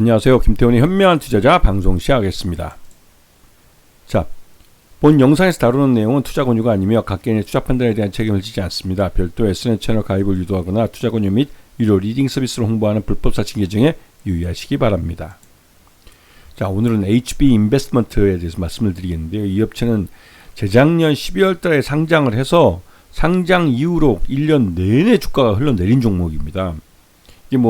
안녕하세요. 김태훈의 현명한 투자자 방송 시작하겠습니다. 자, 본 영상에서 다루는 내용은 투자 권유가 아니며 각 개인의 투자 판단에 대한 책임을 지지 않습니다. 별도 SNS 채널 가입을 유도하거나 투자 권유 및 유료 리딩 서비스를 홍보하는 불법 사칭 계정에 유의하시기 바랍니다. 자, 오늘은 HB 인베스트먼트에 대해서 말씀을 드리겠는데요. 이 업체는 재작년 12월 달에 상장을 해서 상장 이후로 1년 내내 주가가 흘러내린 종목입니다. 이게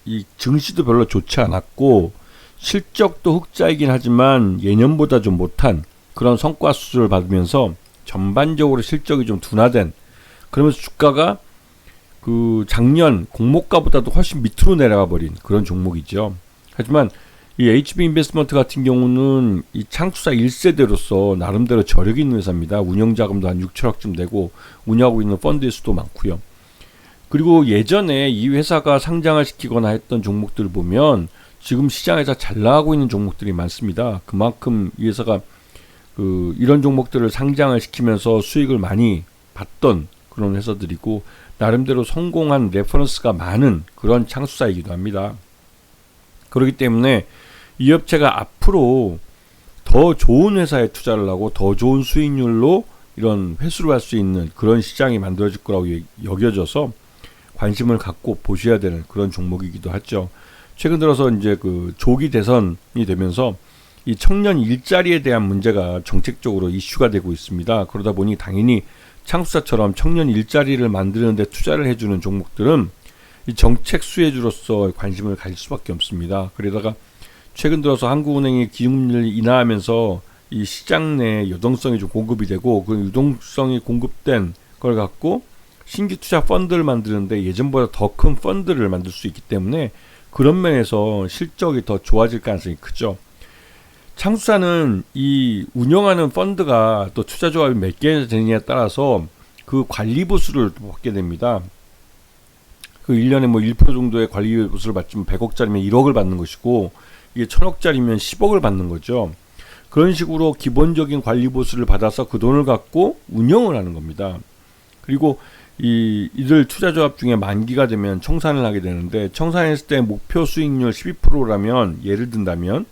이 증시도 별로 좋지 않았고 실적도 흑자이긴 하지만 예년보다 좀 못한 그런 성과 수술을 받으면서 전반적으로 실적이 좀 둔화된, 그러면서 주가가 작년 공모가보다도 훨씬 밑으로 내려가 버린 그런 종목이죠. 하지만 이 HB 인베스트먼트 같은 경우는 이 창수사 1세대로서 나름대로 저력이 있는 회사입니다. 운영자금도 한 6천억쯤 되고 운영하고 있는 펀드의 수도 많고요. 그리고 예전에 이 회사가 상장을 시키거나 했던 종목들을 보면 지금 시장에서 잘 나가고 있는 종목들이 많습니다. 그만큼 이 회사가 이런 종목들을 상장을 시키면서 수익을 많이 봤던 그런 회사들이고 나름대로 성공한 레퍼런스가 많은 그런 창수사이기도 합니다. 그렇기 때문에 이 업체가 앞으로 더 좋은 회사에 투자를 하고 더 좋은 수익률로 이런 회수를 할 수 있는 그런 시장이 만들어질 거라고 여겨져서 관심을 갖고 보셔야 되는 그런 종목이기도 하죠. 최근 들어서 이제 조기 대선이 되면서 이 청년 일자리에 대한 문제가 정책적으로 이슈가 되고 있습니다. 그러다 보니 당연히 창수사처럼 청년 일자리를 만드는 데 투자를 해주는 종목들은 이 정책 수혜주로서 관심을 가질 수밖에 없습니다. 그러다가 최근 들어서 한국은행이 기준금리를 인하하면서 이 시장 내 유동성이 좀 공급이 되고 그 유동성이 공급된 걸 갖고 신규 투자 펀드를 만드는데 예전보다 더 큰 펀드를 만들 수 있기 때문에 그런 면에서 실적이 더 좋아질 가능성이 크죠. 창수사는 이 운영하는 펀드가 또 투자 조합이 몇 개나 되느냐에 따라서 그 관리 보수를 받게 됩니다. 1년에 1% 정도의 관리 보수를 받으면 100억짜리면 1억을 받는 것이고 이게 1000억짜리면 10억을 받는 거죠. 그런 식으로 기본적인 관리 보수를 받아서 그 돈을 갖고 운영을 하는 겁니다. 그리고 이들 투자조합 중에 만기가 되면 청산을 하게 되는데 청산했을 때 목표 수익률 12%라면 예를 든다면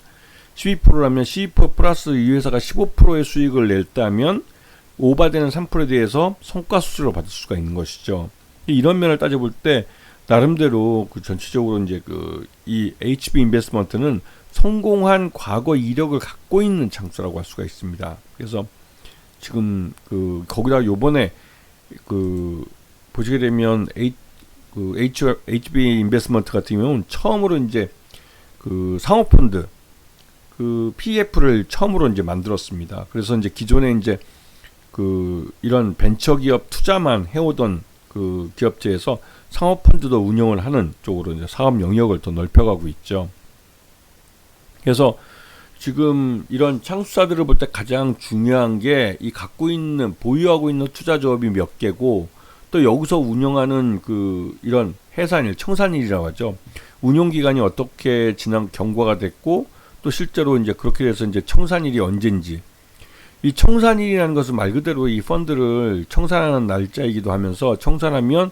12%라면 12% 플러스 이 회사가 15%의 수익을 냈다면 오버되는 3%에 대해서 성과 수수료 받을 수가 있는 것이죠. 이런 면을 따져볼 때 나름대로 전체적으로 이제 이 HB 인베스트먼트는 성공한 과거 이력을 갖고 있는 창수라고 할 수가 있습니다. 그래서 지금 거기다 요번에 보시게 되면 HB 인베스트먼트 같은 경우는 처음으로 이제 상호펀드 PEF를 처음으로 이제 만들었습니다. 그래서 이제 기존에 이제 이런 벤처기업 투자만 해오던 기업체에서 상호펀드도 운영을 하는 쪽으로 이제 사업 영역을 더 넓혀가고 있죠. 그래서 지금 이런 창수사들을 볼 때 가장 중요한 게 이 보유하고 있는 투자조합이 몇 개고 또 여기서 운영하는 이런 해산일, 청산일이라고 하죠. 운용기간이 어떻게 경과가 됐고 또 실제로 이제 그렇게 돼서 이제 청산일이 언제인지, 이 청산일이라는 것은 말 그대로 이 펀드를 청산하는 날짜이기도 하면서 청산하면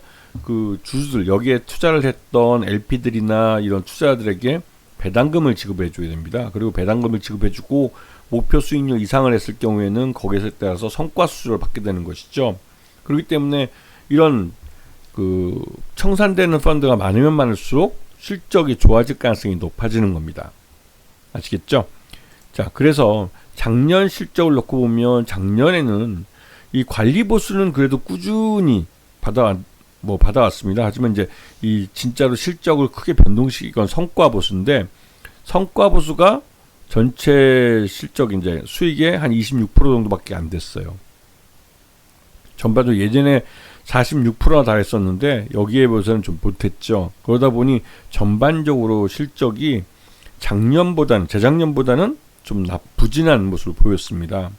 주주들, 여기에 투자를 했던 LP들이나 이런 투자자들에게 배당금을 지급해 줘야 됩니다. 그리고 배당금을 지급해 주고 목표 수익률 이상을 했을 경우에는 거기에 따라서 성과 수수료를 받게 되는 것이죠. 그렇기 때문에 이런 청산되는 펀드가 많으면 많을수록 실적이 좋아질 가능성이 높아지는 겁니다. 아시겠죠? 자, 그래서 작년 실적을 놓고 보면 작년에는 이 관리 보수는 그래도 꾸준히 받아왔습니다. 하지만 이제 이 진짜로 실적을 크게 변동시키건 성과 보수인데, 성과 보수가 전체 실적 이제 수익의 한 26% 정도밖에 안 됐어요. 전반적으로 예전에 46%나 달했었는데 여기에 비해서는 좀 못했죠. 그러다 보니 전반적으로 실적이 재작년보다는 좀 부진한 모습을 보였습니다.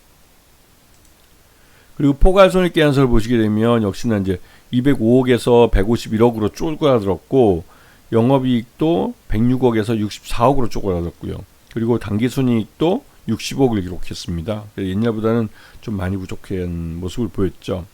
그리고 포괄손익계산서를 보시게 되면 역시나 이제 205억에서 151억으로 쪼그라들었고 영업이익도 106억에서 64억으로 쪼그라들었고요. 그리고 당기순이익도 60억을 기록했습니다. 옛날보다는 좀 많이 부족한 모습을 보였죠.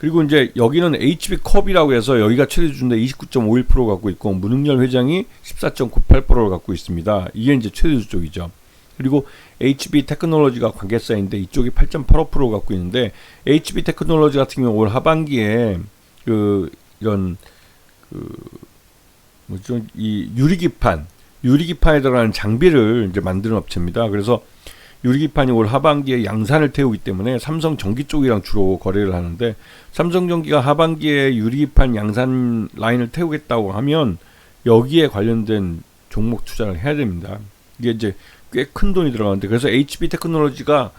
그리고 이제 여기는 HB컵이라고 해서 여기가 최대 주주인데 29.51% 갖고 있고 문흥열 회장이 14.98%를 갖고 있습니다. 이게 이제 최대 주 쪽이죠. 그리고 HB 테크놀로지가 관계사인데 이쪽이 8.85% 갖고 있는데 HB 테크놀로지 같은 경우 올 하반기에 이런 이 유리기판에 들어가는 장비를 이제 만드는 업체입니다. 그래서 유리기판이 올 하반기에 양산을 태우기 때문에 삼성전기 쪽이랑 주로 거래를 하는데 삼성전기가 하반기에 유리기판 양산 라인을 태우겠다고 하면 여기에 관련된 종목 투자를 해야 됩니다. 이게 이제 꽤 큰 돈이 들어가는데 그래서 HB 테크놀로지가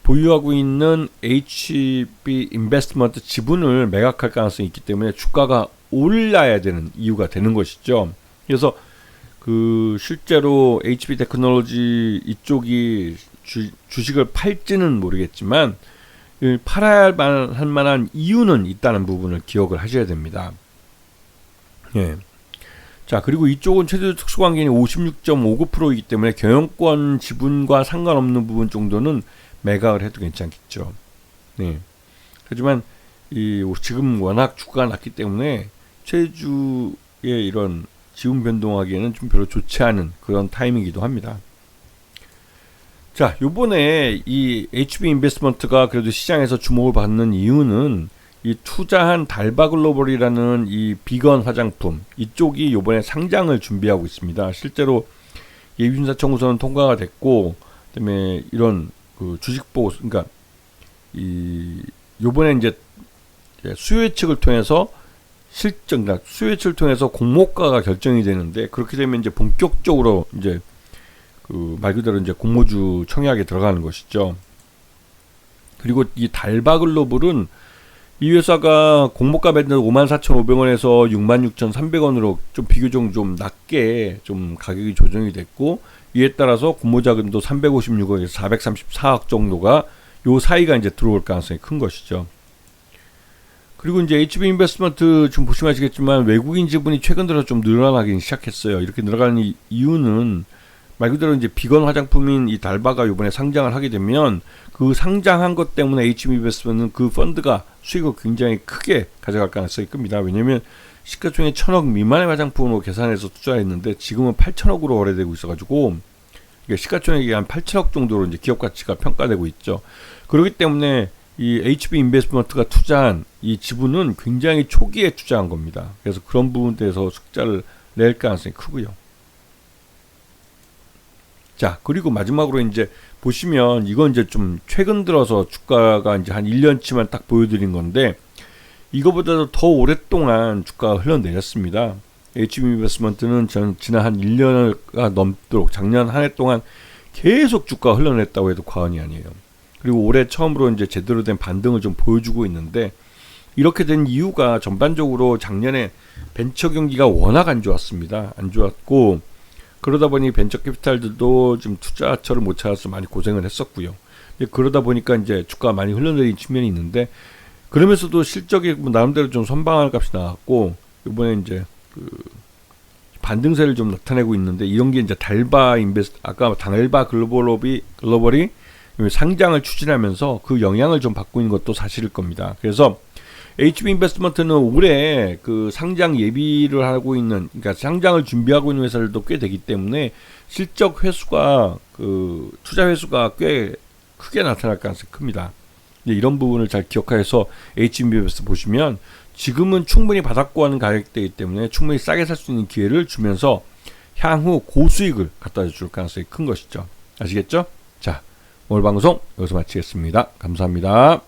보유하고 있는 HB 인베스트먼트 지분을 매각할 가능성이 있기 때문에 주가가 올라야 되는 이유가 되는 것이죠. 그래서 실제로 HB 테크놀로지 이쪽이 주식을 팔지는 모르겠지만 팔아야 할 만한 이유는 있다는 부분을 기억을 하셔야 됩니다. 예. 자, 그리고 이쪽은 최대 특수관계인이 56.59%이기 때문에 경영권 지분과 상관없는 부분 정도는 매각을 해도 괜찮겠죠. 네. 하지만 지금 워낙 주가가 낮기 때문에 최주의 이런 지분 변동하기에는 좀 별로 좋지 않은 그런 타이밍이기도 합니다. 자, 요번에 이 HB 인베스트먼트가 그래도 시장에서 주목을 받는 이유는 이 투자한 달바글로벌이라는 이 비건 화장품 이쪽이 요번에 상장을 준비하고 있습니다. 실제로 예비준사 청구서는 통과가 됐고, 그다음에 이런 주식 보고서, 그러니까 요번에 이제 수요 예측을 통해서 그러니까 수요 예측을 통해서 공모가가 결정이 되는데 그렇게 되면 이제 본격적으로 이제 말 그대로 이제 공모주 청약에 들어가는 것이죠. 그리고 이 달바글로벌은 이 회사가 공모가 밴드 54,500원에서 66,300원으로 좀 비교적 좀 낮게 좀 가격이 조정이 됐고 이에 따라서 공모자금도 356억에서 434억 정도가 요 사이가 이제 들어올 가능성이 큰 것이죠. 그리고 이제 HB 인베스트먼트 지금 보시면 아시겠지만 외국인 지분이 최근 들어 좀 늘어나기 시작했어요. 이렇게 늘어가는 이유는 말 그대로 이제 비건 화장품인 이 달바가 이번에 상장을 하게 되면 그 상장한 것 때문에 HB 인베스트먼트는 그 펀드가 수익을 굉장히 크게 가져갈 가능성이 큽니다. 왜냐하면 시가총액 1,000억 미만의 화장품으로 계산해서 투자했는데 지금은 8,000억으로 거래되고 있어가지고 시가총액이 한 8,000억 정도로 이제 기업 가치가 평가되고 있죠. 그렇기 때문에 이 HB 인베스트먼트가 투자한 이 지분은 굉장히 초기에 투자한 겁니다. 그래서 그런 부분에 대해서 숫자를 낼 가능성이 크고요. 자, 그리고 마지막으로 이제 보시면 이건 이제 좀 최근 들어서 주가가 이제 한 1년치만 딱 보여드린 건데 이거보다도 더 오랫동안 주가가 흘러내렸습니다. HB 인베스트먼트는 지난 한 1년가 넘도록 작년 한 해 동안 계속 주가가 흘러냈다고 해도 과언이 아니에요. 그리고 올해 처음으로 이제 제대로 된 반등을 좀 보여주고 있는데 이렇게 된 이유가 전반적으로 작년에 벤처 경기가 워낙 안 좋았습니다. 안 좋았고 그러다 보니 벤처 캐피탈들도 좀 투자처를 못 찾아서 많이 고생을 했었고요. 그러다 보니까 이제 주가가 많이 흘러내린 측면이 있는데 그러면서도 실적이 뭐 나름대로 좀 선방할 값이 나왔고 이번에 이제 반등세를 좀 나타내고 있는데 이런 게 이제 아까 달바 글로벌이 상장을 추진하면서 그 영향을 좀 받고 있는 것도 사실일 겁니다. 그래서 HB 인베스트먼트는 올해 그 상장 예비를 하고 있는, 그러니까 상장을 준비하고 있는 회사들도 꽤 되기 때문에 실적 회수가 투자 회수가 꽤 크게 나타날 가능성이 큽니다. 이런 부분을 잘 기억해서 HB 인베스트 보시면 지금은 충분히 바닥권하는 가격대이기 때문에 충분히 싸게 살 수 있는 기회를 주면서 향후 고수익을 갖다 줄 가능성이 큰 것이죠. 아시겠죠? 자, 오늘 방송 여기서 마치겠습니다. 감사합니다.